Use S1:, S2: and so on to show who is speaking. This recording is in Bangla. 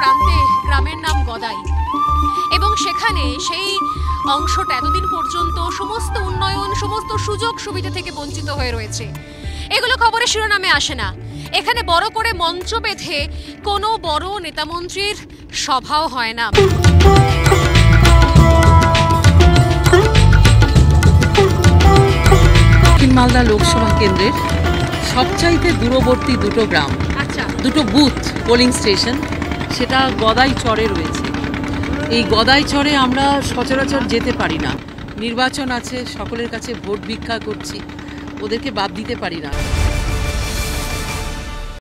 S1: প্রান্তে গ্রামের নাম গদাই এবং সেখানে সেই অংশটা এতদিন পর্যন্ত সমস্ত উন্নয়ন সমস্ত সুযোগ সুবিধা থেকে বঞ্চিত হয়ে রয়েছে। এগুলো খবরের শিরোনামে আসে না। এখানে বড় করে মঞ্চ বেঁধে কোনো বড় নেতামন্ত্রীর সভাও হয় না।
S2: দক্ষিণ মালদা লোকসভা কেন্দ্রের সবচাইতে দূরবর্তী দুটো গ্রাম, দুটো বুথ পোলিং স্টেশন, সেটা গদাইচরে রয়েছে। এই গদাইচরে আমরা সচরাচর যেতে পারি না। নির্বাচন আছে, সকলের কাছে ভোট ভিক্ষা করছি, ওদেরকে বাদ দিতে পারি না।